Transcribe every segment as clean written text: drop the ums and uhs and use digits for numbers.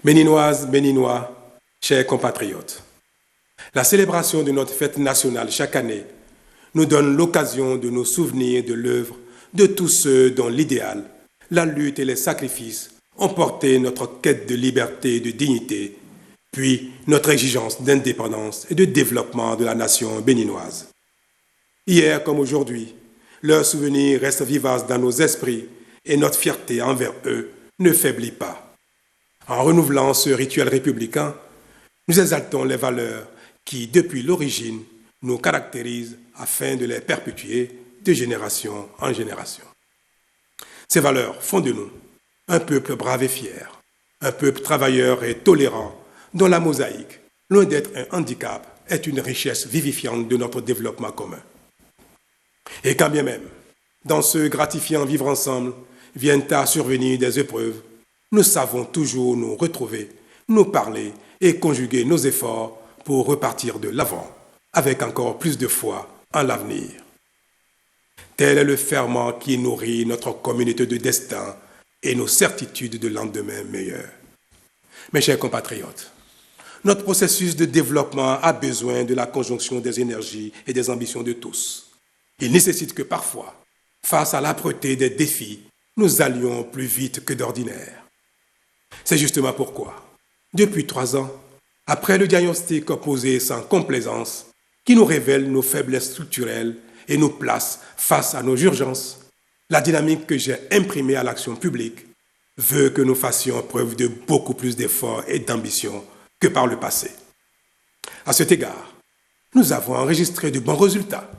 Béninoises, Béninois, chers compatriotes, la célébration de notre fête nationale chaque année nous donne l'occasion de nous souvenir de l'œuvre de tous ceux dont l'idéal, la lutte et les sacrifices ont porté notre quête de liberté et de dignité, puis notre exigence d'indépendance et de développement de la nation béninoise. Hier comme aujourd'hui, leurs souvenirs restent vivaces dans nos esprits et notre fierté envers eux ne faiblit pas. En renouvelant ce rituel républicain, nous exaltons les valeurs qui, depuis l'origine, nous caractérisent afin de les perpétuer de génération en génération. Ces valeurs font de nous un peuple brave et fier, un peuple travailleur et tolérant, dont la mosaïque, loin d'être un handicap, est une richesse vivifiante de notre développement commun. Et quand bien même, dans ce gratifiant vivre ensemble, viennent à survenir des épreuves, nous savons toujours nous retrouver, nous parler et conjuguer nos efforts pour repartir de l'avant, avec encore plus de foi en l'avenir. Tel est le ferment qui nourrit notre communauté de destin et nos certitudes de lendemain meilleurs. Mes chers compatriotes, notre processus de développement a besoin de la conjonction des énergies et des ambitions de tous. Il nécessite que parfois, face à l'âpreté des défis, nous allions plus vite que d'ordinaire. C'est justement pourquoi, depuis 3 ans, après le diagnostic posé sans complaisance, qui nous révèle nos faiblesses structurelles et nous place face à nos urgences, la dynamique que j'ai imprimée à l'action publique veut que nous fassions preuve de beaucoup plus d'efforts et d'ambition que par le passé. À cet égard, nous avons enregistré de bons résultats.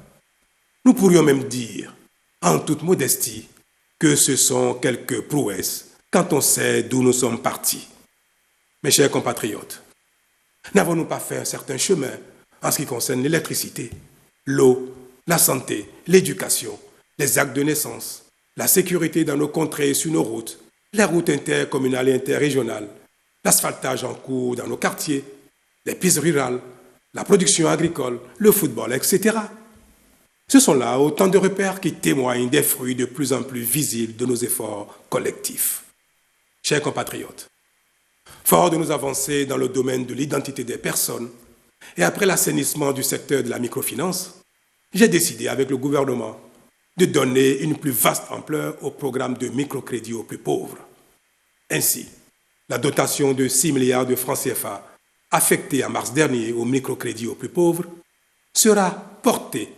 Nous pourrions même dire, en toute modestie, que ce sont quelques prouesses quand on sait d'où nous sommes partis. Mes chers compatriotes, n'avons-nous pas fait un certain chemin en ce qui concerne l'électricité, l'eau, la santé, l'éducation, les actes de naissance, la sécurité dans nos contrées et sur nos routes, les routes intercommunales et interrégionales, l'asphaltage en cours dans nos quartiers, les pistes rurales, la production agricole, le football, etc. Ce sont là autant de repères qui témoignent des fruits de plus en plus visibles de nos efforts collectifs. Chers compatriotes, fort de nos avancées dans le domaine de l'identité des personnes et après l'assainissement du secteur de la microfinance, j'ai décidé avec le gouvernement de donner une plus vaste ampleur au programme de microcrédit aux plus pauvres. Ainsi, la dotation de 6 milliards de francs CFA affectée en mars dernier au microcrédit aux plus pauvres sera portée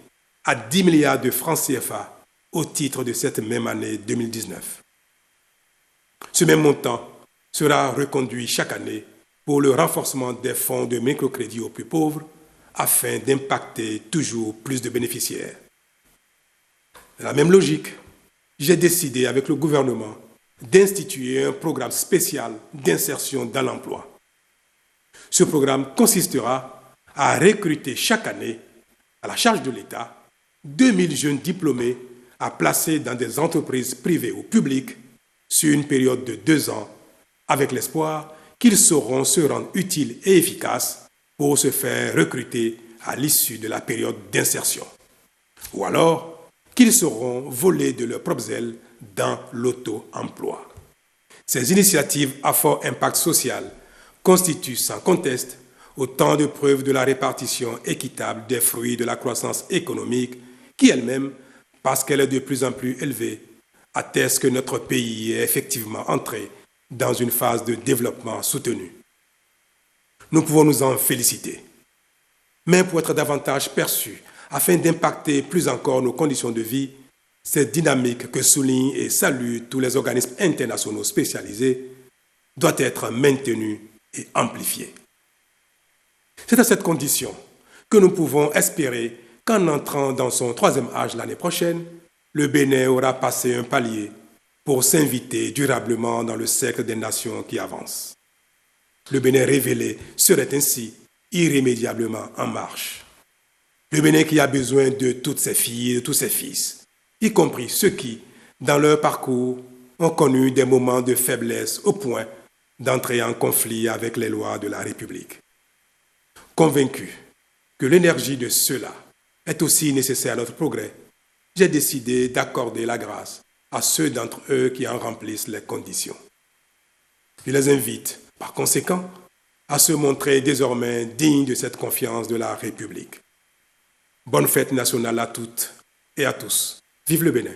à 10 milliards de francs CFA au titre de cette même année 2019. Ce même montant sera reconduit chaque année pour le renforcement des fonds de microcrédit aux plus pauvres afin d'impacter toujours plus de bénéficiaires. Dans la même logique, j'ai décidé avec le gouvernement d'instituer un programme spécial d'insertion dans l'emploi. Ce programme consistera à recruter chaque année, à la charge de l'État, 2000 jeunes diplômés à placer dans des entreprises privées ou publiques sur une période de 2 ans, avec l'espoir qu'ils sauront se rendre utiles et efficaces pour se faire recruter à l'issue de la période d'insertion. Ou alors qu'ils seront volés de leurs propres ailes dans l'auto-emploi. Ces initiatives à fort impact social constituent sans conteste autant de preuves de la répartition équitable des fruits de la croissance économique qui elle-même, parce qu'elle est de plus en plus élevée, atteste que notre pays est effectivement entré dans une phase de développement soutenu. Nous pouvons nous en féliciter. Mais pour être davantage perçus, afin d'impacter plus encore nos conditions de vie, cette dynamique que soulignent et saluent tous les organismes internationaux spécialisés doit être maintenue et amplifiée. C'est à cette condition que nous pouvons espérer qu'en entrant dans son 3e âge l'année prochaine, le Bénin aura passé un palier pour s'inviter durablement dans le cercle des nations qui avancent. Le Bénin révélé serait ainsi irrémédiablement en marche. Le Bénin qui a besoin de toutes ses filles et de tous ses fils, y compris ceux qui, dans leur parcours, ont connu des moments de faiblesse au point d'entrer en conflit avec les lois de la République. Convaincu que l'énergie de ceux-là est aussi nécessaire à notre progrès, j'ai décidé d'accorder la grâce à ceux d'entre eux qui en remplissent les conditions. Je les invite par conséquent, à se montrer désormais digne de cette confiance de la République. Bonne fête nationale à toutes et à tous. Vive le Bénin!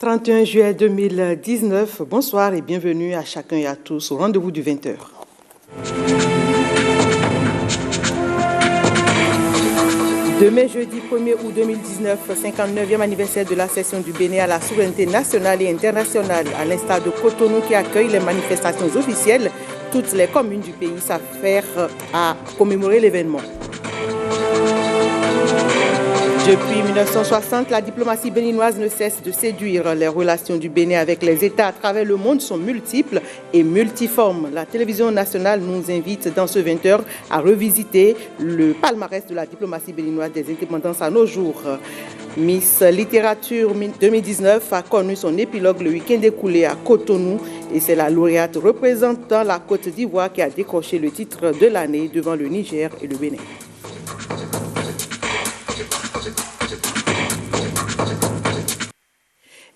« 31 juillet 2019, bonsoir et bienvenue à chacun et à tous au rendez-vous du 20h. Demain, jeudi 1er août 2019, 59e anniversaire de l'accession du Bénin à la souveraineté nationale et internationale. À l'instar de Cotonou qui accueille les manifestations officielles, toutes les communes du pays s'affairent à commémorer l'événement. Depuis 1960, la diplomatie béninoise ne cesse de séduire. Les relations du Bénin avec les États à travers le monde sont multiples et multiformes. La télévision nationale nous invite dans ce 20h à revisiter le palmarès de la diplomatie béninoise des indépendances à nos jours. Miss Littérature 2019 a connu son épilogue le week-end écoulé à Cotonou et c'est la lauréate représentant la Côte d'Ivoire qui a décroché le titre de l'année devant le Niger et le Bénin.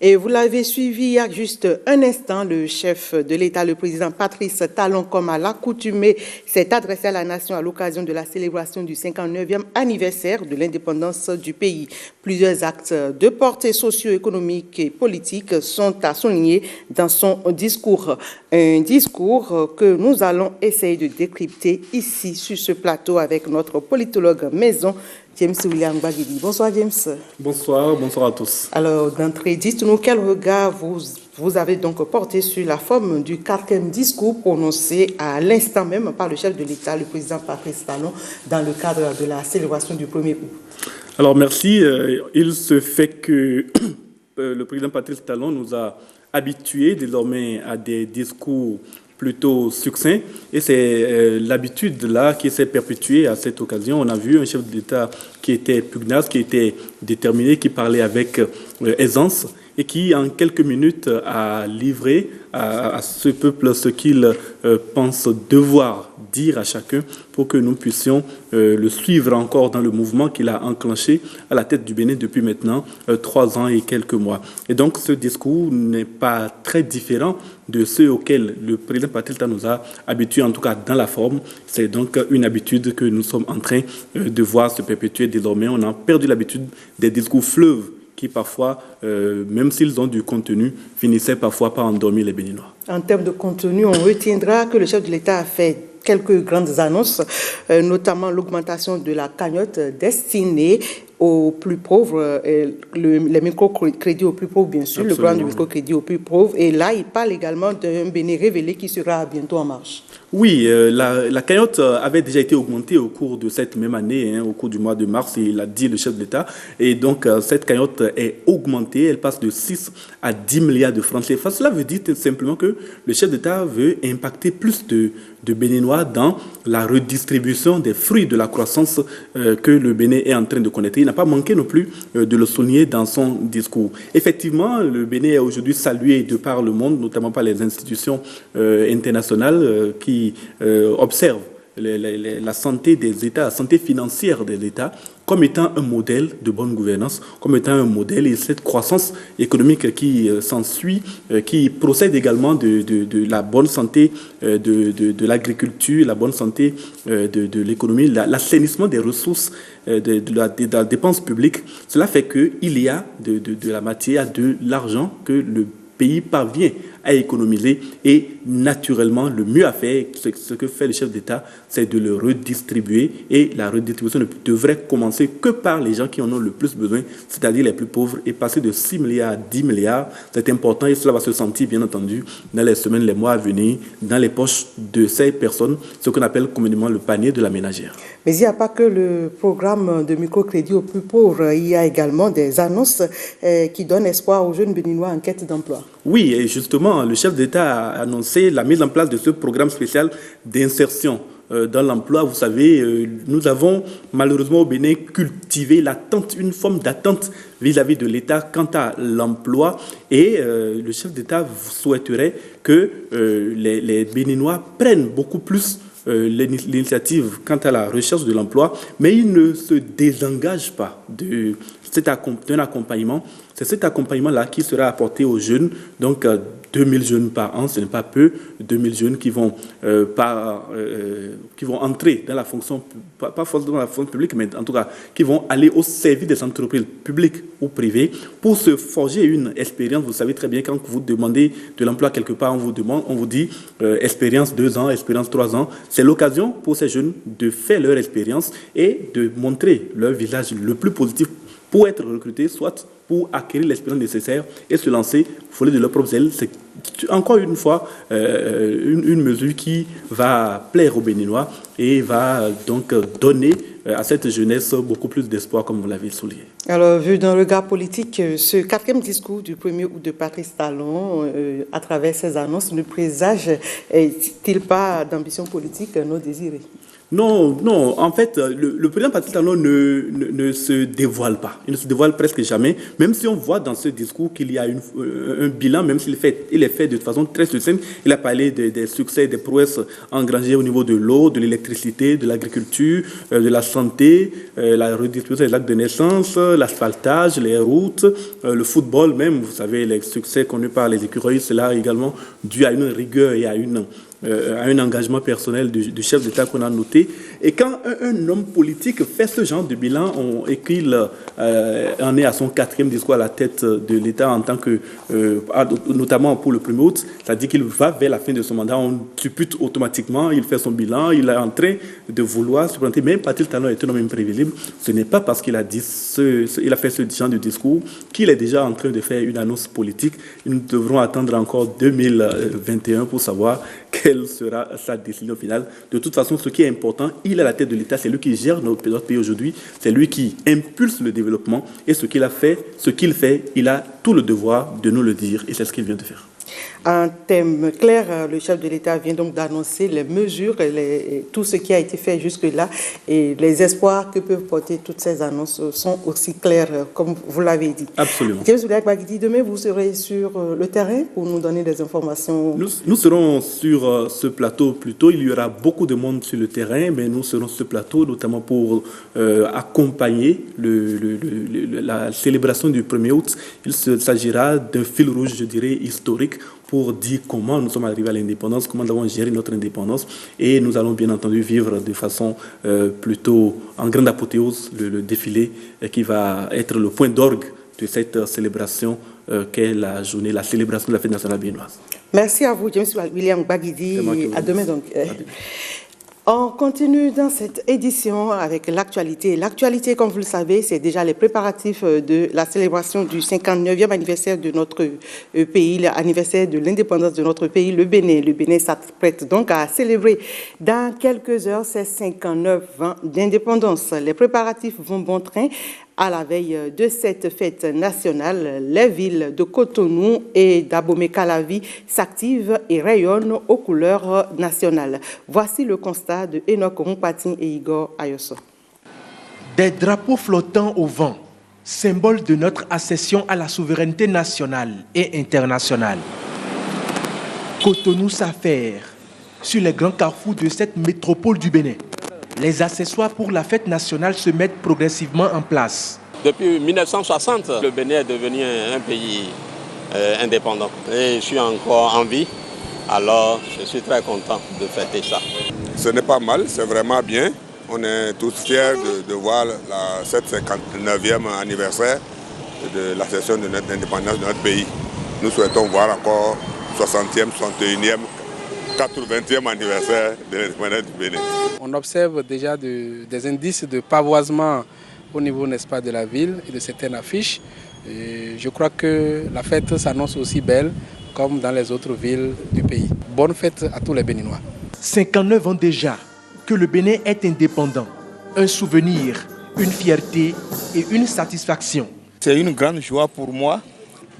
Et vous l'avez suivi il y a juste un instant, le chef de l'État, le président Patrice Talon, comme à l'accoutumée, s'est adressé à la nation à l'occasion de la célébration du 59e anniversaire de l'indépendance du pays. Plusieurs actes de portée socio-économique et politique sont à souligner dans son discours. Un discours que nous allons essayer de décrypter ici sur ce plateau avec notre politologue maison, James William Bagidi. Bonsoir James. Bonsoir à tous. Alors d'entrée, dites-nous quel regard vous avez donc porté sur la forme du 4e discours prononcé à l'instant même par le chef de l'État, le président Patrice Talon, dans le cadre de la célébration du 1er août. Alors merci. Il se fait que le président Patrice Talon nous a habitués désormais à des discours plutôt succinct et c'est l'habitude là qui s'est perpétuée à cette occasion. On a vu un chef d'État qui était pugnace, qui était déterminé, qui parlait avec aisance et qui en quelques minutes a livré à ce peuple ce qu'il pense devoir dire à chacun pour que nous puissions le suivre encore dans le mouvement qu'il a enclenché à la tête du Bénin depuis maintenant 3 ans et quelques mois. Et donc ce discours n'est pas très différent de ceux auxquels le président Patrice Talon nous a habitués, en tout cas dans la forme. C'est donc une habitude que nous sommes en train de voir se perpétuer désormais. On a perdu l'habitude des discours fleuves qui parfois, même s'ils ont du contenu, finissaient parfois par endormir les Béninois. En termes de contenu, on retiendra que le chef de l'État a fait quelques grandes annonces, notamment l'augmentation de la cagnotte destinée aux plus pauvres, les microcrédits aux plus pauvres, bien sûr, absolument, le programme de microcrédit aux plus pauvres. Et là, il parle également d'un Bénin révélé qui sera bientôt en marche. Oui, la cagnotte avait déjà été augmentée au cours de cette même année, au cours du mois de mars, il l'a dit le chef de l'État. Et donc, cette cagnotte est augmentée, elle passe de 6 à 10 milliards de francs CFA. Cela veut dire tout simplement que le chef d'État veut impacter plus de Béninois dans la redistribution des fruits de la croissance que le Bénin est en train de connaître. Il n'a pas manqué non plus de le souligner dans son discours. Effectivement, le Bénin est aujourd'hui salué de par le monde, notamment par les institutions internationales qui observent la santé des États, la santé financière des États. comme étant un modèle de bonne gouvernance, comme étant un modèle, et cette croissance économique qui s'ensuit, qui procède également de la bonne santé de l'agriculture, la bonne santé de l'économie, l'assainissement des ressources de la dépense publique. Cela fait qu'il y a de la matière, de l'argent que le pays parvient à économiser, et naturellement le mieux à faire, ce que fait le chef d'État, c'est de le redistribuer, et la redistribution ne devrait commencer que par les gens qui en ont le plus besoin, c'est-à-dire les plus pauvres, et passer de 6 milliards à 10 milliards, c'est important, et cela va se sentir bien entendu dans les semaines, les mois à venir, dans les poches de ces personnes, ce qu'on appelle communément le panier de la ménagère. Mais il n'y a pas que le programme de microcrédit aux plus pauvres, il y a également des annonces qui donnent espoir aux jeunes béninois en quête d'emploi. Oui, et justement, le chef d'État a annoncé la mise en place de ce programme spécial d'insertion dans l'emploi. Vous savez, nous avons malheureusement au Bénin cultivé l'attente, une forme d'attente vis-à-vis de l'État quant à l'emploi, et le chef d'État souhaiterait que les Béninois prennent beaucoup plus l'initiative quant à la recherche de l'emploi, mais il ne se désengage pas d'un accompagnement. C'est cet accompagnement-là qui sera apporté aux jeunes, donc 2000 jeunes par an, ce n'est pas peu, 2000 jeunes qui vont entrer dans la fonction, pas forcément dans la fonction publique, mais en tout cas qui vont aller au service des entreprises publiques ou privées pour se forger une expérience. Vous savez très bien, quand vous demandez de l'emploi quelque part, on vous dit expérience 2 ans, expérience 3 ans. C'est l'occasion pour ces jeunes de faire leur expérience et de montrer leur visage le plus positif pour être recrutés, soit pour acquérir l'expérience nécessaire et se lancer au volet de leurs propres ailes. C'est encore une fois une mesure qui va plaire aux Béninois et va donc donner à cette jeunesse beaucoup plus d'espoir, comme vous l'avez souligné. Alors, vu dans le regard politique, ce 4e discours du 1er août de Patrice Talon, à travers ses annonces, ne présage-t-il pas d'ambition politique non désirée? Non, en fait, le président Patrice Talon ne se dévoile pas. Il ne se dévoile presque jamais, même si on voit dans ce discours qu'il y a un bilan, même s'il est fait de façon très succincte. Il a parlé des succès, des prouesses engrangées au niveau de l'eau, de l'électricité, de l'agriculture, de la santé, la redistribution des actes de naissance, l'asphaltage, les routes, le football même. Vous savez, les succès connus par les écureuils, cela également dû à une rigueur et à un engagement personnel du chef d'État qu'on a noté. Et quand un homme politique fait ce genre de bilan et qu'il en est à son 4e discours à la tête de l'État en tant que, notamment pour le 1er août, c'est-à-dire qu'il va vers la fin de son mandat, on suppute automatiquement, il fait son bilan, il est en train de vouloir se présenter. Même Patrice Talon est un homme imprévisible. Ce n'est pas parce qu'il a fait ce genre de discours qu'il est déjà en train de faire une annonce politique. Nous devrons attendre encore 2021 pour savoir quelle sera sa décision finale. De toute façon, ce qui est important, il est à la tête de l'État, c'est lui qui gère notre pays aujourd'hui, c'est lui qui impulse le développement, et ce qu'il fait, il a tout le devoir de nous le dire, et c'est ce qu'il vient de faire. En termes clairs, le chef de l'État vient donc d'annoncer les mesures, tout ce qui a été fait jusque-là, et les espoirs que peuvent porter toutes ces annonces sont aussi clairs, comme vous l'avez dit. Absolument. James Bagidi, demain vous serez sur le terrain pour nous donner des informations. Nous serons sur ce plateau plutôt. Il y aura beaucoup de monde sur le terrain, mais nous serons sur ce plateau notamment pour accompagner la célébration du 1er août. Il s'agira d'un fil rouge, je dirais, historique, pour dire comment nous sommes arrivés à l'indépendance, comment nous avons géré notre indépendance. Et nous allons bien entendu vivre de façon plutôt en grande apothéose le défilé qui va être le point d'orgue de cette célébration qu'est la célébration de la fête nationale béninoise. Merci à vous, James William Bagidi. À demain donc. On continue dans cette édition avec l'actualité. L'actualité, comme vous le savez, c'est déjà les préparatifs de la célébration du 59e anniversaire de notre pays, l'anniversaire de l'indépendance de notre pays, le Bénin. Le Bénin s'apprête donc à célébrer dans quelques heures ses 59 ans d'indépendance. Les préparatifs vont bon train. À la veille de cette fête nationale, les villes de Cotonou et d'Abomey-Calavi s'activent et rayonnent aux couleurs nationales. Voici le constat de Enoch Rompatin et Igor Ayoso. Des drapeaux flottants au vent, symbole de notre accession à la souveraineté nationale et internationale. Cotonou s'affaire sur les grands carrefours de cette métropole du Bénin. Les accessoires pour la fête nationale se mettent progressivement en place. Depuis 1960, le Bénin est devenu un pays indépendant. Et je suis encore en vie, alors je suis très content de fêter ça. Ce n'est pas mal, c'est vraiment bien. On est tous fiers de voir cette 59e anniversaire de l'accession de notre indépendance de notre pays. Nous souhaitons voir encore 60e, 61e, 80e anniversaire de l'indépendance du Bénin. On observe déjà des indices de pavoisement au niveau, n'est-ce pas, de la ville et de certaines affiches. Et je crois que la fête s'annonce aussi belle comme dans les autres villes du pays. Bonne fête à tous les Béninois. 59 ans déjà que le Bénin est indépendant. Un souvenir, une fierté et une satisfaction. C'est une grande joie pour moi.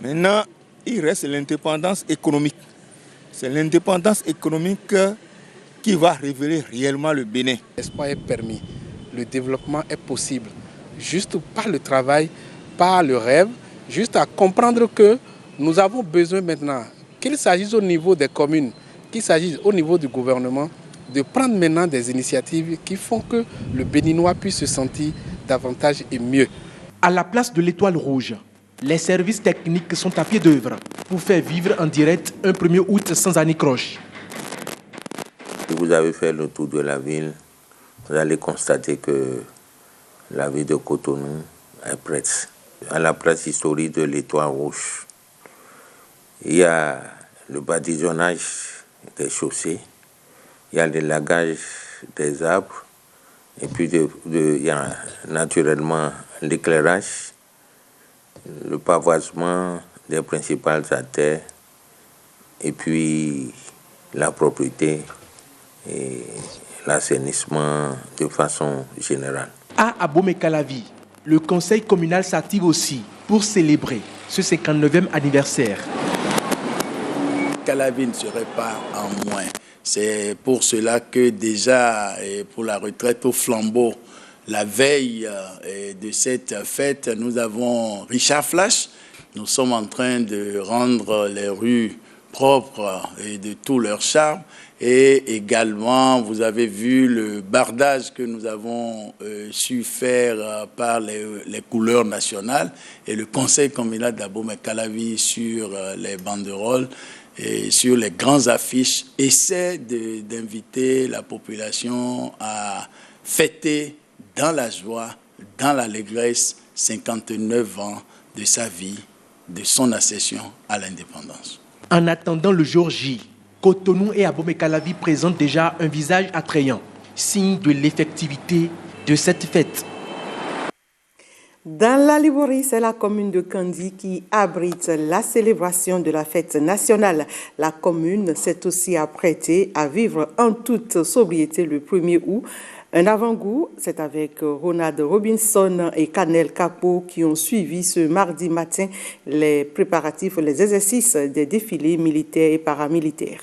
Maintenant, il reste l'indépendance économique. C'est l'indépendance économique qui va révéler réellement le Bénin. L'espoir est permis, le développement est possible. Juste par le travail, par le rêve, juste à comprendre que nous avons besoin maintenant, qu'il s'agisse au niveau des communes, qu'il s'agisse au niveau du gouvernement, de prendre maintenant des initiatives qui font que le Béninois puisse se sentir davantage et mieux. À la place de l'étoile rouge, les services techniques sont à pied d'œuvre pour faire vivre en direct un 1er août sans anicroche. Si vous avez fait le tour de la ville, vous allez constater que la ville de Cotonou est prête. À la place historique de l'étoile rouge, il y a le badigeonnage des chaussées, il y a le lagage des arbres, et puis il y a naturellement l'éclairage, le pavoisement des principales artères, et puis la propriété et l'assainissement de façon générale. À Abomey-Calavi, le conseil communal s'active aussi pour célébrer ce 59e anniversaire. Calavi ne serait pas en moins. C'est pour cela que déjà, pour la retraite au flambeau, la veille de cette fête, nous avons Richard Flash. Nous sommes en train de rendre les rues propres et de tout leur charme. Et également, vous avez vu le bardage que nous avons su faire par les couleurs nationales et le conseil communal d'Abomey-Calavi sur les banderoles et sur les grandes affiches essaie d'inviter la population à fêter dans la joie, dans l'allégresse, 59 ans de sa vie, de son accession à l'indépendance. En attendant le jour J, Cotonou et Abomey-Calavi présentent déjà un visage attrayant, signe de l'effectivité de cette fête. Dans la Liborie, c'est la commune de Kandi qui abrite la célébration de la fête nationale. La commune s'est aussi apprêtée à vivre en toute sobriété le 1er août. Un avant-goût, c'est avec Ronald Robinson et Canel Capo qui ont suivi ce mardi matin les préparatifs, les exercices des défilés militaires et paramilitaires.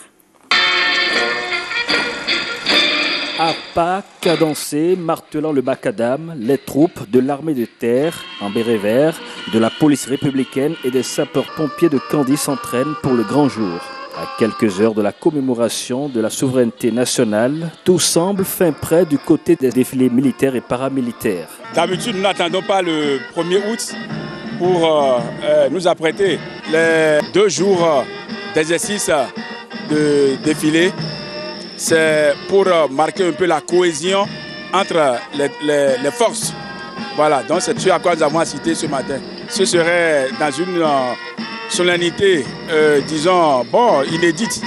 À pas cadencé, martelant le macadam, les troupes de l'armée de terre, en béret vert, de la police républicaine et des sapeurs-pompiers de Kandi s'entraînent pour le grand jour. À quelques heures de la commémoration de la souveraineté nationale, tout semble fin prêt du côté des défilés militaires et paramilitaires. D'habitude, nous n'attendons pas le 1er août pour nous apprêter. Les 2 jours d'exercice de défilé, c'est pour marquer un peu la cohésion entre les forces. Voilà, donc c'est ce à quoi nous avons assisté ce matin. Ce serait dans une solennité, disons, inédite.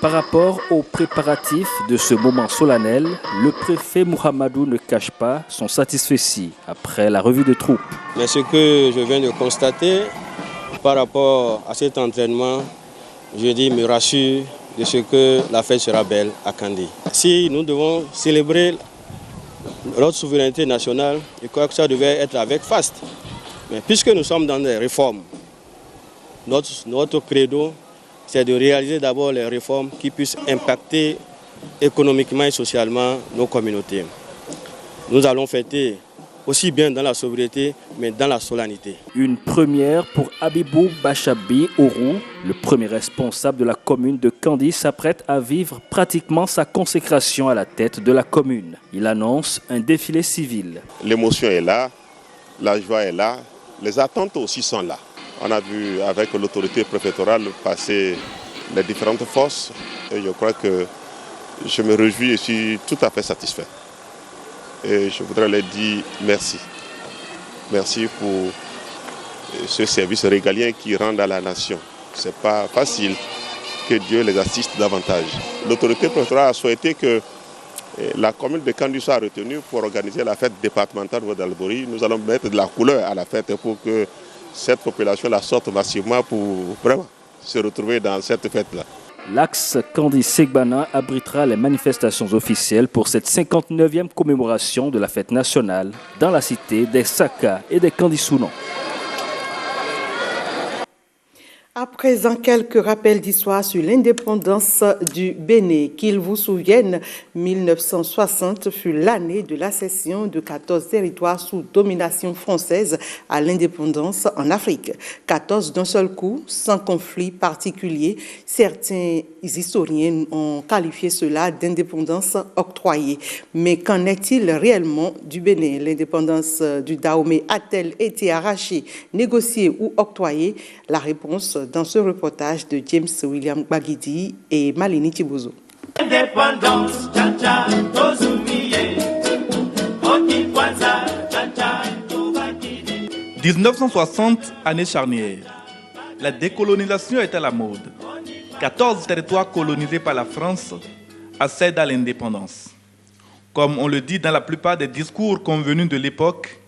Par rapport aux préparatifs de ce moment solennel, le préfet Mouhamadou ne cache pas son satisfait après la revue de troupes. Mais ce que je viens de constater par rapport à cet entraînement, je dis, me rassure de ce que la fête sera belle à Kandi. Si nous devons célébrer notre souveraineté nationale, je crois que ça devait être avec faste. Mais puisque nous sommes dans des réformes, notre credo, c'est de réaliser d'abord les réformes qui puissent impacter économiquement et socialement nos communautés. Nous allons fêter aussi bien dans la sobriété, mais dans la solennité. Une première pour Abibou Bachabi Ourou, le premier responsable de la commune de Kandji, s'apprête à vivre pratiquement sa consécration à la tête de la commune. Il annonce un défilé civil. L'émotion est là, la joie est là, les attentes aussi sont là. On a vu avec l'autorité préfectorale passer les différentes forces et je crois que je me réjouis et suis tout à fait satisfait. Et je voudrais leur dire merci. Merci pour ce service régalien qu'ils rendent à la nation. Ce n'est pas facile, que Dieu les assiste davantage. L'autorité préfectorale a souhaité que la commune de Kandji soit retenue pour organiser la fête départementale d'Albouri. Nous allons mettre de la couleur à la fête pour que cette population la sorte massivement pour vraiment se retrouver dans cette fête-là. L'axe Kandji-Segbana abritera les manifestations officielles pour cette 59e commémoration de la fête nationale dans la cité des Saka et des Kandji-Sounan. À présent, quelques rappels d'histoire sur l'indépendance du Bénin. Qu'ils vous souviennent, 1960 fut l'année de l'accession de 14 territoires sous domination française à l'indépendance en Afrique. 14 d'un seul coup, sans conflit particulier. Certains historiens ont qualifié cela d'indépendance octroyée. Mais qu'en est-il réellement du Bénin? L'indépendance du Dahomey a-t-elle été arrachée, négociée ou octroyée? La réponse dans ce reportage de James William Bagidi et Malini Tibozo. 1960, année charnière. La décolonisation est à la mode. 14 territoires colonisés par la France accèdent à l'indépendance. Comme on le dit dans la plupart des discours convenus de l'époque,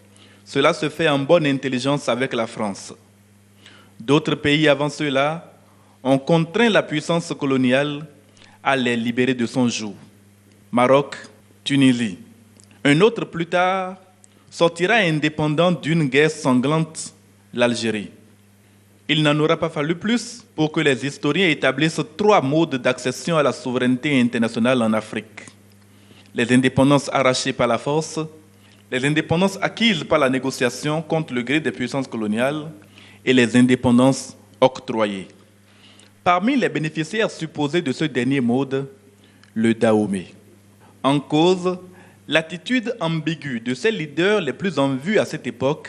cela se fait en bonne intelligence avec la France. D'autres pays avant cela ont contraint la puissance coloniale à les libérer de son joug. Maroc, Tunisie. Un autre plus tard sortira indépendant d'une guerre sanglante, l'Algérie. Il n'en aura pas fallu plus pour que les historiens établissent 3 modes d'accession à la souveraineté internationale en Afrique. Les indépendances arrachées par la force, les indépendances acquises par la négociation contre le gré des puissances coloniales et les indépendances octroyées. Parmi les bénéficiaires supposés de ce dernier mode, le Dahomey. En cause, l'attitude ambiguë de ses leaders les plus en vue à cette époque,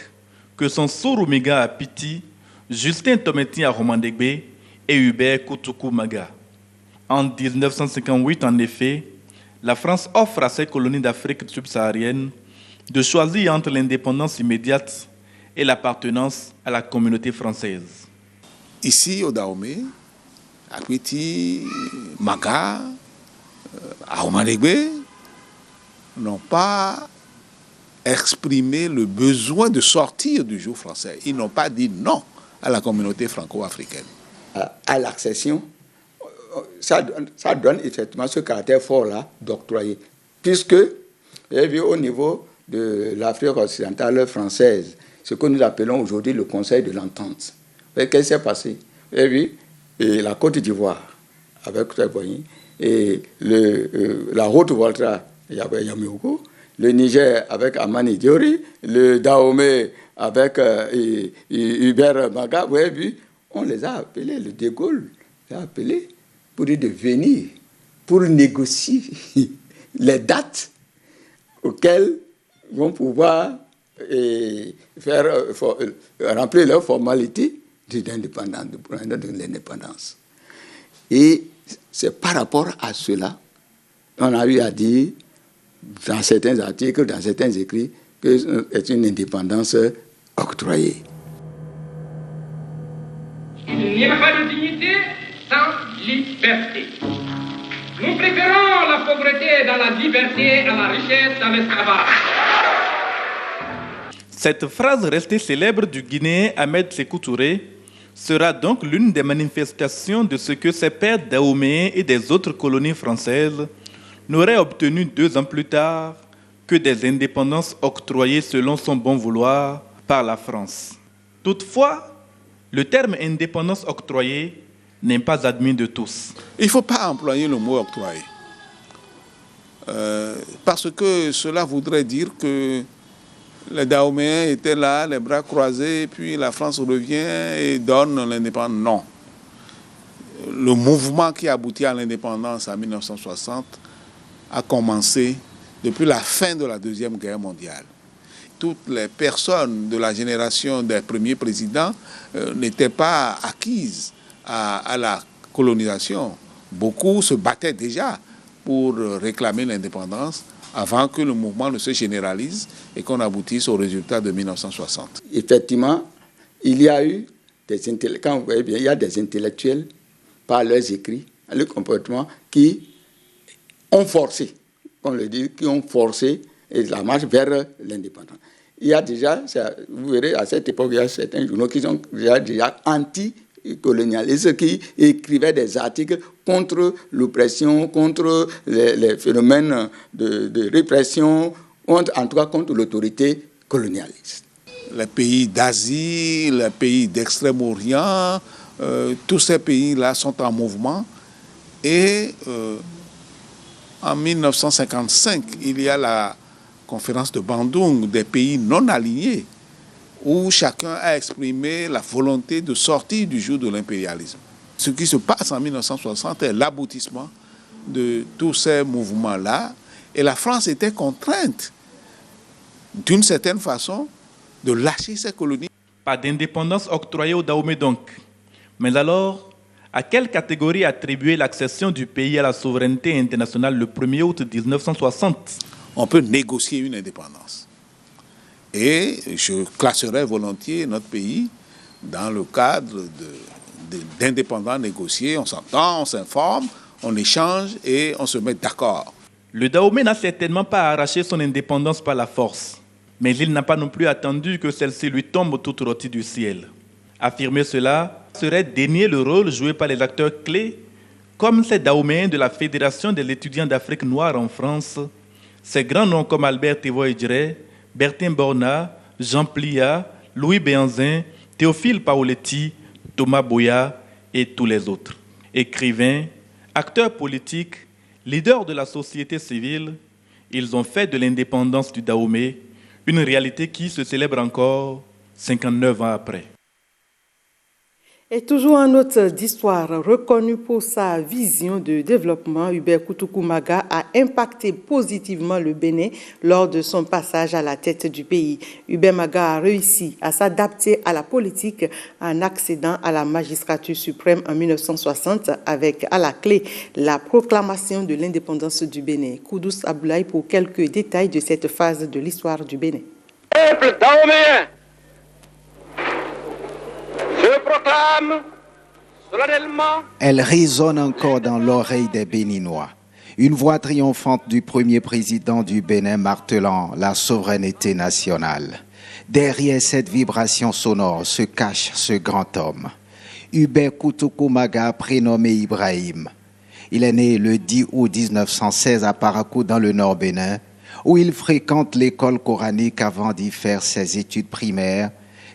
que sont Soroumiga à Piti, Justin Tometi à Romandegbe et Hubert Koutoukou Maga. En 1958, en effet, la France offre à ses colonies d'Afrique subsaharienne de choisir entre l'indépendance immédiate et l'appartenance à la communauté française. Ici, au Dahomey, à Piti, Maga, à Romandegbe, n'ont pas exprimé le besoin de sortir du joug français. Ils n'ont pas dit non à la communauté franco-africaine. À l'accession, ça donne effectivement ce caractère fort-là d'octroyer. Puisque, vous avez vu au niveau de l'Afrique occidentale française, ce que nous appelons aujourd'hui le Conseil de l'Entente. Qu'est-ce qui s'est passé? Vous avez vu, et la Côte d'Ivoire, avec et la Haute-Volta, Yamoussoukro, le Niger avec Amani Diori, le Dahomey avec Hubert Maga, vous avez vu, on les a appelés, le De Gaulle les a appelés pour dire de venir, pour négocier les dates auxquelles ils vont pouvoir remplir leurs formalités de l'indépendance. Et c'est par rapport à cela qu'on a eu à dire dans certains articles, dans certains écrits, que c'est une indépendance octroyée. Il n'y a pas de dignité sans liberté. Nous préférons la pauvreté dans la liberté à la richesse dans l'esclavage. Cette phrase restée célèbre du Guinéen Ahmed Sékou Touré sera donc l'une des manifestations de ce que ses pères dahoméens et des autres colonies françaises n'auraient obtenu 2 ans plus tard que des indépendances octroyées selon son bon vouloir par la France. Toutefois, le terme indépendance octroyée n'est pas admis de tous. Il ne faut pas employer le mot octroyé. Parce que cela voudrait dire que Les Dahoméens étaient là, les bras croisés, puis la France revient et donne l'indépendance. Non. Le mouvement qui aboutit à l'indépendance en 1960 a commencé depuis la fin de la Deuxième Guerre mondiale. Toutes les personnes de la génération des premiers présidents n'étaient pas acquises à la colonisation. Beaucoup se battaient déjà pour réclamer l'indépendance avant que le mouvement ne se généralise et qu'on aboutisse au résultat de 1960. Effectivement, il y a eu quand vous voyez bien, il y a des intellectuels, par leurs écrits, leur comportement, qui ont forcé, on le dit, qui ont forcé la marche vers l'indépendance. Il y a déjà, vous verrez, à cette époque, il y a certains journaux qui sont déjà anti-colonialistes, qui écrivaient des articles contre l'oppression, contre les phénomènes de répression, en tout cas contre l'autorité colonialiste. Les pays d'Asie, les pays d'Extrême-Orient, tous ces pays-là sont en mouvement. Et en 1955, il y a la conférence de Bandung des pays non alignés, où chacun a exprimé la volonté de sortir du joug de l'impérialisme. Ce qui se passe en 1960 est l'aboutissement de tous ces mouvements-là. Et la France était contrainte, d'une certaine façon, de lâcher ses colonies. Pas d'indépendance octroyée aux Dahomey donc. Mais alors, à quelle catégorie attribuer l'accession du pays à la souveraineté internationale le 1er août 1960 ? On peut négocier une indépendance. Et je classerais volontiers notre pays dans le cadre d'indépendants négociés. On s'entend, on s'informe, on échange et on se met d'accord. Le Dahomey n'a certainement pas arraché son indépendance par la force, mais il n'a pas non plus attendu que celle-ci lui tombe toute rôtie du ciel. Affirmer cela serait dénier le rôle joué par les acteurs clés, comme ces Dahoméens de la Fédération des étudiants d'Afrique noire en France, ces grands noms comme Albert Thévoïdjré, Bertin Borna, Jean Plia, Louis Béanzin, Théophile Paoletti, Thomas Boya et tous les autres. Écrivains, acteurs politiques, leaders de la société civile, ils ont fait de l'indépendance du Dahomey une réalité qui se célèbre encore 59 ans après. Et toujours en note d'histoire, reconnu pour sa vision de développement, Hubert Koutoukou-Maga a impacté positivement le Bénin lors de son passage à la tête du pays. Hubert Maga a réussi à s'adapter à la politique en accédant à la magistrature suprême en 1960 avec à la clé la proclamation de l'indépendance du Bénin. Koudous Aboulaye pour quelques détails de cette phase de l'histoire du Bénin. Peuple dahoméen, je proclame solennellement. Elle résonne encore dans l'oreille des Béninois. Une voix triomphante du premier président du Bénin martelant la souveraineté nationale. Derrière cette vibration sonore se cache ce grand homme. Hubert Koutoukou-Maga, prénommé Ibrahim. Il est né le 10 août 1916 à Parakou dans le Nord Bénin, où il fréquente l'école coranique avant d'y faire ses études primaires,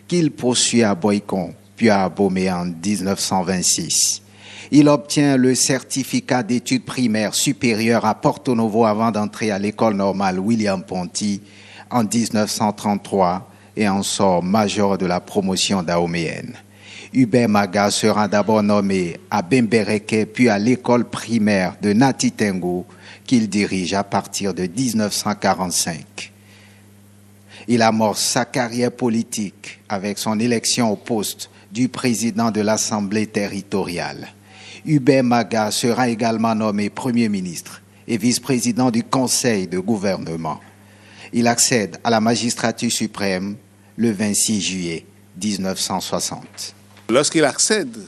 qu'il poursuit à Boycon, puis à Abomey en 1926. Il obtient le certificat d'études primaires supérieures à Porto Novo avant d'entrer à l'école normale William Ponty en 1933 et en sort major de la promotion dahoméenne. Hubert Maga sera d'abord nommé à Bembereke puis à l'école primaire de Natitengo qu'il dirige à partir de 1945. Il amorce sa carrière politique avec son élection au poste du président de l'Assemblée territoriale. Hubert Maga sera également nommé Premier ministre et vice-président du Conseil de gouvernement. Il accède à la magistrature suprême le 26 juillet 1960. Lorsqu'il accède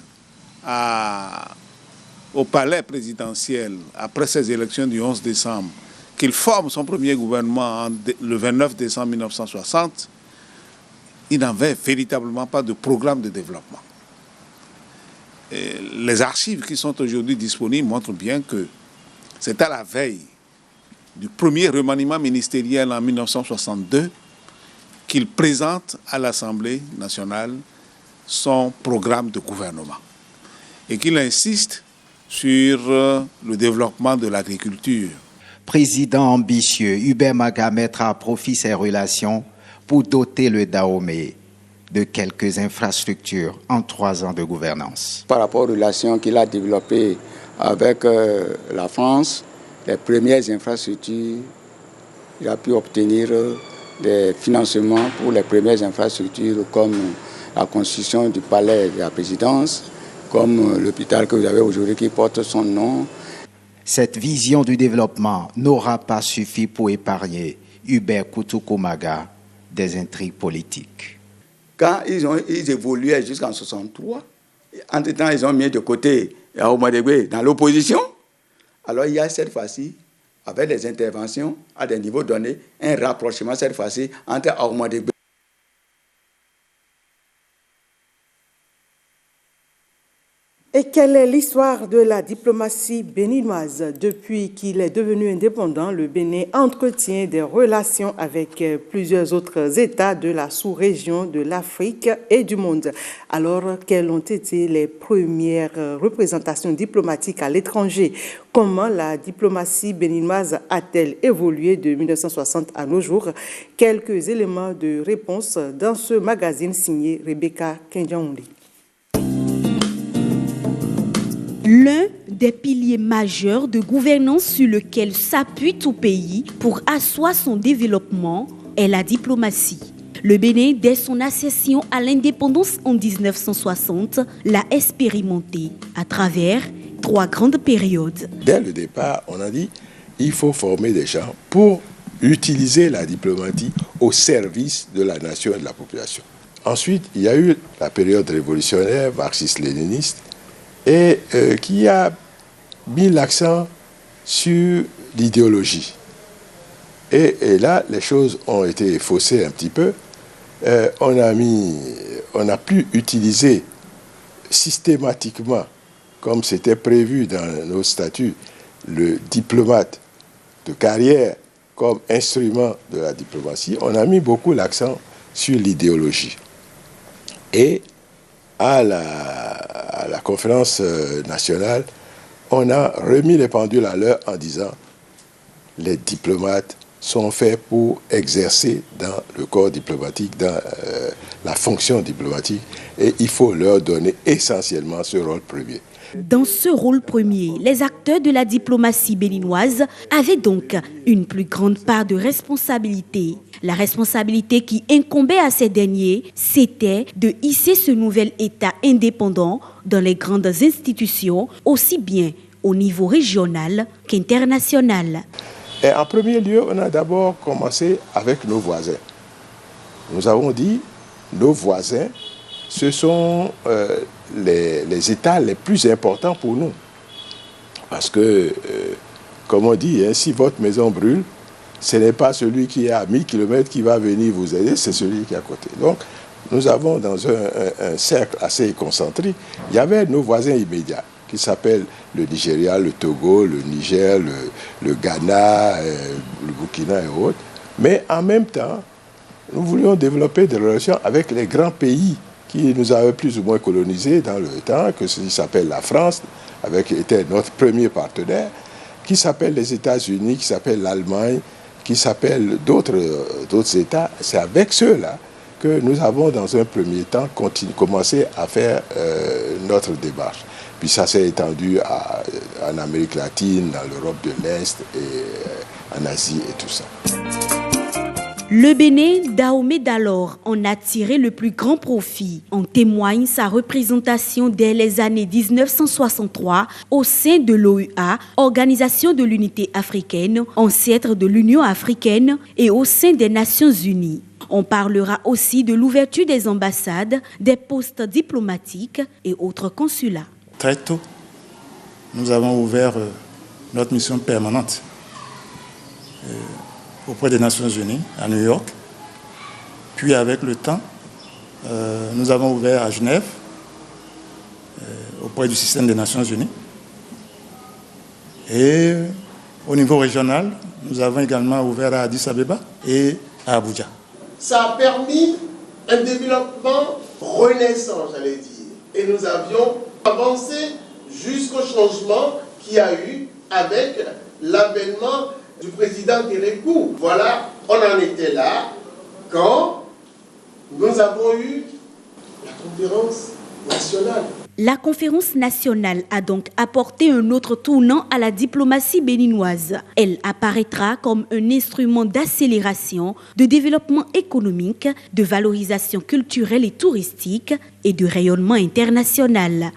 au palais présidentiel après ces élections du 11 décembre, qu'il forme son premier gouvernement le 29 décembre 1960, il n'avait véritablement pas de programme de développement. Et les archives qui sont aujourd'hui disponibles montrent bien que c'est à la veille du premier remaniement ministériel en 1962 qu'il présente à l'Assemblée nationale son programme de gouvernement et qu'il insiste sur le développement de l'agriculture. Président ambitieux, Hubert Maga mettra à profit ses relations pour doter le Dahomey de quelques infrastructures en 3 ans de gouvernance. Par rapport aux relations qu'il a développées avec la France, les premières infrastructures, il a pu obtenir des financements pour les premières infrastructures comme la construction du palais de la présidence, comme l'hôpital que vous avez aujourd'hui qui porte son nom. Cette vision du développement n'aura pas suffi pour épargner Hubert Kutukumaga des intrigues politiques. Quand ils évoluaient jusqu'en 1963, entre-temps, ils ont mis de côté Ahoumadegbe dans l'opposition. Alors il y a cette fois-ci, avec des interventions à des niveaux donnés, un rapprochement cette fois-ci entre Ahoumadegbe. Et quelle est l'histoire de la diplomatie béninoise? Depuis qu'il est devenu indépendant, le Bénin entretient des relations avec plusieurs autres États de la sous-région de l'Afrique et du monde. Alors, quelles ont été les premières représentations diplomatiques à l'étranger? Comment la diplomatie béninoise a-t-elle évolué de 1960 à nos jours? Quelques éléments de réponse dans ce magazine signé Rebecca Kenjaoundi. L'un des piliers majeurs de gouvernance sur lequel s'appuie tout pays pour asseoir son développement est la diplomatie. Le Bénin, dès son accession à l'indépendance en 1960, l'a expérimenté à travers 3 grandes périodes. Dès le départ, on a dit qu'il faut former des gens pour utiliser la diplomatie au service de la nation et de la population. Ensuite, il y a eu la période révolutionnaire marxiste-léniniste, et qui a mis l'accent sur l'idéologie. Et là, les choses ont été faussées un petit peu. On a pu utiliser systématiquement, comme c'était prévu dans nos statuts, le diplomate de carrière comme instrument de la diplomatie. On a mis beaucoup l'accent sur l'idéologie. Et à la conférence nationale, on a remis les pendules à l'heure en disant les diplomates sont faits pour exercer dans le corps diplomatique, dans la fonction diplomatique, et il faut leur donner essentiellement ce rôle premier. Dans ce rôle premier, les acteurs de la diplomatie béninoise avaient donc une plus grande part de responsabilité. La responsabilité qui incombait à ces derniers, c'était de hisser ce nouvel État indépendant dans les grandes institutions, aussi bien au niveau régional qu'international. Et en premier lieu, on a d'abord commencé avec nos voisins. Nous avons dit, nos voisins, ce sont les États les plus importants pour nous. Parce que, comme on dit, hein, si votre maison brûle, ce n'est pas celui qui est à 1000 km qui va venir vous aider, c'est celui qui est à côté. Donc, nous avons dans un cercle assez concentrique, il y avait nos voisins immédiats, qui s'appellent le Nigeria, le Togo, le Niger, le Ghana, le Burkina et autres. Mais en même temps, nous voulions développer des relations avec les grands pays qui nous avaient plus ou moins colonisés dans le temps, qui s'appelle la France, qui était notre premier partenaire, qui s'appelle les États-Unis, qui s'appelle l'Allemagne, qui s'appelle d'autres États. C'est avec ceux-là que nous avons, dans un premier temps, commencé à faire notre démarche. Puis ça s'est étendu en Amérique latine, dans l'Europe de l'Est, et en Asie et tout ça. Le Bénin, Dahomey d'alors, en a tiré le plus grand profit. En témoigne sa représentation dès les années 1963 au sein de l'OUA, Organisation de l'Unité africaine, ancêtre de l'Union africaine, et au sein des Nations unies. On parlera aussi de l'ouverture des ambassades, des postes diplomatiques et autres consulats. Très tôt, nous avons ouvert notre mission permanente auprès des Nations Unies, à New York. Puis avec le temps, nous avons ouvert à Genève, auprès du système des Nations Unies. Et au niveau régional, nous avons également ouvert à Addis Abeba et à Abuja. Ça a permis un développement renaissant, j'allais dire. Et nous avions avancé jusqu'au changement qu'il y a eu avec l'avènement du président Kérékou. Voilà, on en était là quand nous avons eu la conférence nationale. La conférence nationale a donc apporté un autre tournant à la diplomatie béninoise. Elle apparaîtra comme un instrument d'accélération, de développement économique, de valorisation culturelle et touristique et de rayonnement international.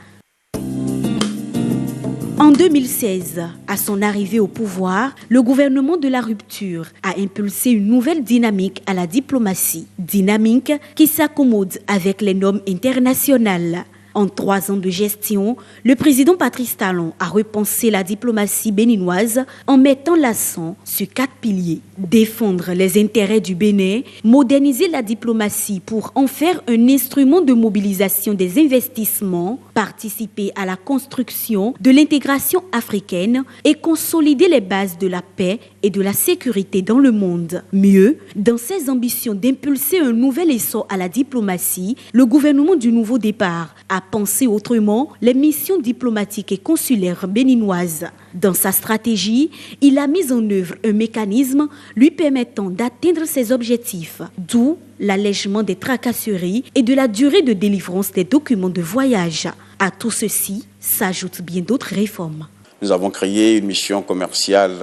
En 2016, à son arrivée au pouvoir, le gouvernement de la rupture a impulsé une nouvelle dynamique à la diplomatie. Dynamique qui s'accommode avec les normes internationales. En 3 ans de gestion, le président Patrice Talon a repensé la diplomatie béninoise en mettant l'accent sur 4 piliers. Défendre les intérêts du Bénin, moderniser la diplomatie pour en faire un instrument de mobilisation des investissements, participer à la construction de l'intégration africaine et consolider les bases de la paix et de la sécurité dans le monde. Mieux, dans ses ambitions d'impulser un nouvel essor à la diplomatie, le gouvernement du nouveau départ a pensé autrement les missions diplomatiques et consulaires béninoises. Dans sa stratégie, il a mis en œuvre un mécanisme lui permettant d'atteindre ses objectifs, d'où l'allègement des tracasseries et de la durée de délivrance des documents de voyage. À tout ceci s'ajoutent bien d'autres réformes. Nous avons créé une mission commerciale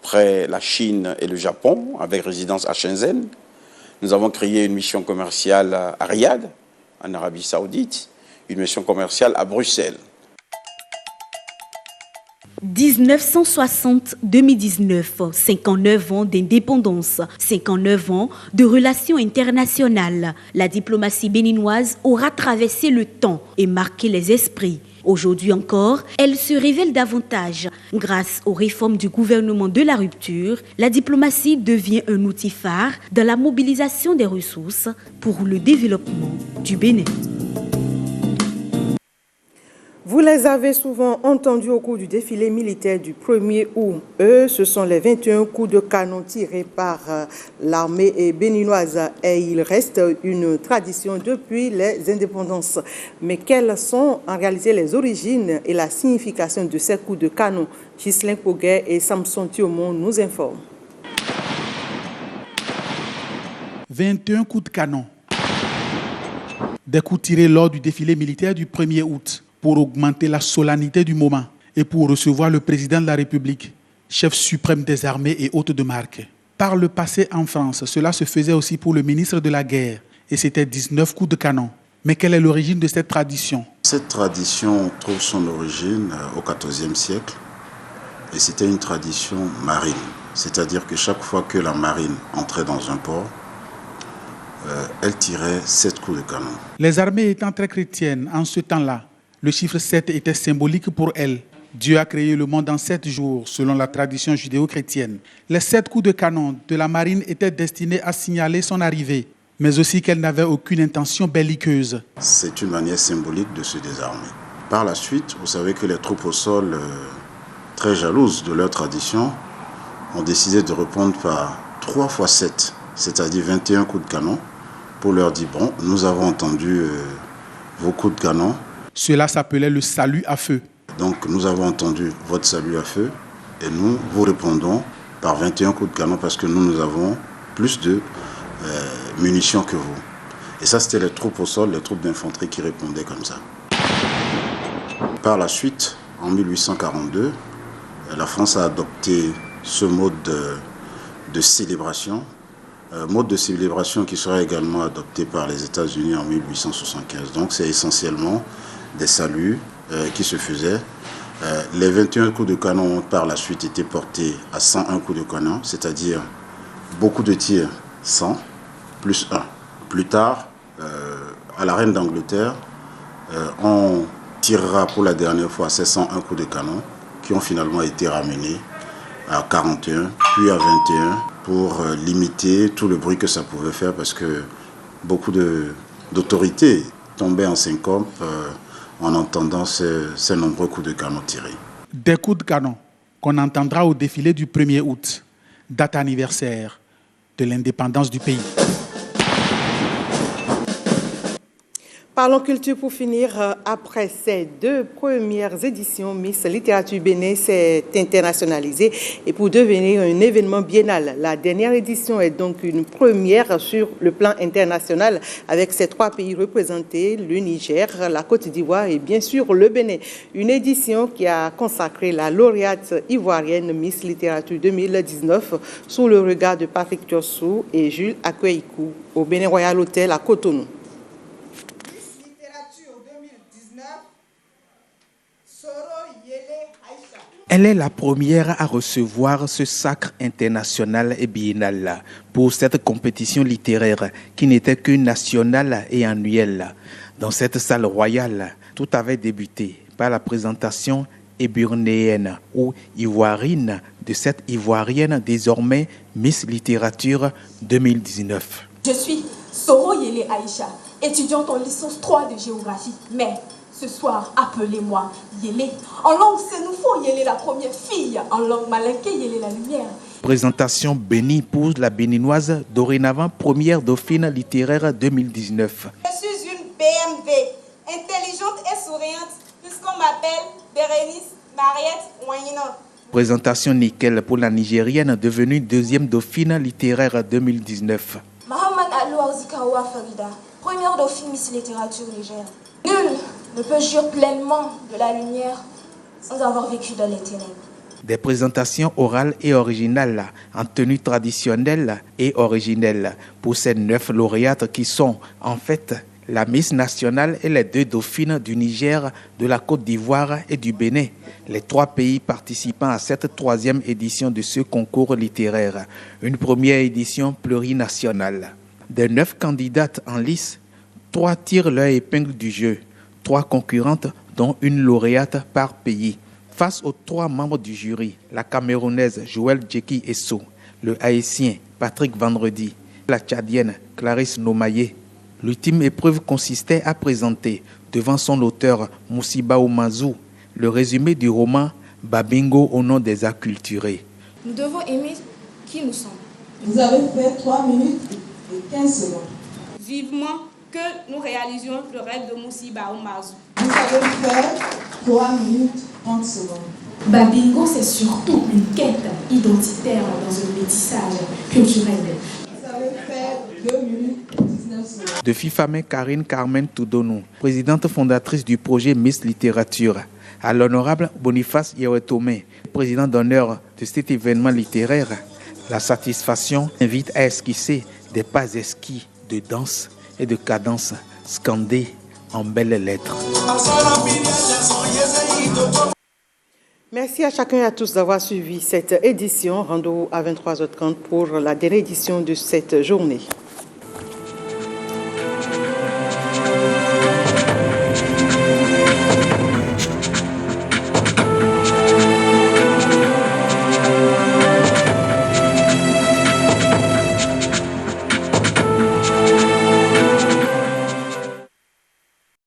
près la Chine et le Japon, avec résidence à Shenzhen. Nous avons créé une mission commerciale à Riyad, en Arabie Saoudite, une mission commerciale à Bruxelles. 1960-2019, 59 ans d'indépendance, 59 ans de relations internationales. La diplomatie béninoise aura traversé le temps et marqué les esprits. Aujourd'hui encore, elle se révèle davantage. Grâce aux réformes du gouvernement de la rupture, la diplomatie devient un outil phare dans la mobilisation des ressources pour le développement du Bénin. Vous les avez souvent entendus au cours du défilé militaire du 1er août. Ce sont les 21 coups de canon tirés par l'armée béninoise et il reste une tradition depuis les indépendances. Mais quelles sont en réalité les origines et la signification de ces coups de canon? Ghislain Poguet et Samson Thiomon nous informent. 21 coups de canon. Des coups tirés lors du défilé militaire du 1er août. Pour augmenter la solennité du moment et pour recevoir le président de la République, chef suprême des armées et hôte de marque. Par le passé en France, cela se faisait aussi pour le ministre de la Guerre et c'était 19 coups de canon. Mais quelle est l'origine de cette tradition? Cette tradition trouve son origine au XIVe siècle et c'était une tradition marine. C'est-à-dire que chaque fois que la marine entrait dans un port, elle tirait 7 coups de canon. Les armées étant très chrétiennes en ce temps-là, le chiffre 7 était symbolique pour elles. Dieu a créé le monde en 7 jours, selon la tradition judéo-chrétienne. Les 7 coups de canon de la marine étaient destinés à signaler son arrivée, mais aussi qu'elle n'avait aucune intention belliqueuse. C'est une manière symbolique de se désarmer. Par la suite, vous savez que les troupes au sol, très jalouses de leur tradition, ont décidé de répondre par 3 x 7, c'est-à-dire 21 coups de canon, pour leur dire, bon, nous avons entendu vos coups de canon. Cela s'appelait le salut à feu. Donc nous avons entendu votre salut à feu et nous vous répondons par 21 coups de canon parce que nous avons plus de munitions que vous. Et ça c'était les troupes au sol, les troupes d'infanterie qui répondaient comme ça. Par la suite, en 1842, la France a adopté ce mode de célébration. Mode de célébration qui sera également adopté par les États-Unis en 1875. Donc c'est essentiellement des saluts qui se faisaient. Les 21 coups de canon ont par la suite été portés à 101 coups de canon, c'est-à-dire beaucoup de tirs, 100 plus 1. Plus tard, à la Reine d'Angleterre, on tirera pour la dernière fois ces 101 coups de canon qui ont finalement été ramenés à 41, puis à 21 pour limiter tout le bruit que ça pouvait faire parce que beaucoup d'autorités tombaient en syncope en entendant ces nombreux coups de canon tirés. Des coups de canon qu'on entendra au défilé du 1er août, date anniversaire de l'indépendance du pays. Parlons culture pour finir. Après ces 2 premières éditions, Miss Littérature Bénin s'est internationalisée et pour devenir un événement biennal. La dernière édition est donc une première sur le plan international avec ces 3 pays représentés, le Niger, la Côte d'Ivoire et bien sûr le Bénin. Une édition qui a consacré la lauréate ivoirienne Miss Littérature 2019 sous le regard de Patrick Tiossou et Jules Akweikou au Bénin Royal Hotel à Cotonou. Elle est la première à recevoir ce sacre international et biennal pour cette compétition littéraire qui n'était que nationale et annuelle. Dans cette salle royale, tout avait débuté par la présentation éburnéenne ou ivoirine de cette ivoirienne désormais Miss Littérature 2019. Je suis Soro Yele Aïcha, étudiante en licence 3 de géographie, mais ce soir, appelez-moi Yele. En langue sénoufo, Yele la première fille. En langue malinké, Yele la lumière. Présentation bénie pour la béninoise, dorénavant première dauphine littéraire 2019. Je suis une BMV, intelligente et souriante, puisqu'on m'appelle Bérénice Mariette Ouanina. Présentation nickel pour la Nigérienne devenue 2e dauphine littéraire 2019. Mohamed Alou Arzikawa Farida, première dauphine Miss Littérature Niger. Nul ne peut jouir pleinement de la lumière sans avoir vécu dans les ténèbres. Des présentations orales et originales en tenue traditionnelle et originelle pour ces 9 lauréates qui sont en fait la Miss nationale et les 2 dauphines du Niger, de la Côte d'Ivoire et du Bénin, les 3 pays participant à cette 3e édition de ce concours littéraire, une première édition plurinationale. Des 9 candidates en lice, 3 tirent leur épingle du jeu, 3 concurrentes dont une lauréate par pays. Face aux 3 membres du jury, la Camerounaise Joël Djeki Esso, le Haïtien Patrick Vendredi, la Tchadienne Clarisse Nomaye, l'ultime épreuve consistait à présenter devant son auteur Moussiba Oumazou le résumé du roman Babingo au nom des acculturés. Nous devons aimer qui nous sommes. Vous avez fait 3 minutes et 15 secondes. Vivement que nous réalisions le rêve de Moussiba Oumazou. Vous avez fait 3 minutes 30 secondes. Babingo, c'est surtout une quête identitaire dans un métissage culturel. Vous avez fait 2 minutes 19 secondes. De Fifame Karine Carmen Toudonou, présidente fondatrice du projet Miss Littérature, à l'honorable Boniface Yewetome, président d'honneur de cet événement littéraire, la satisfaction invite à esquisser des pas esquis de danse et de cadence scandées en belles lettres. Merci à chacun et à tous d'avoir suivi cette édition. Rendez-vous à 23h30 pour la dernière édition de cette journée.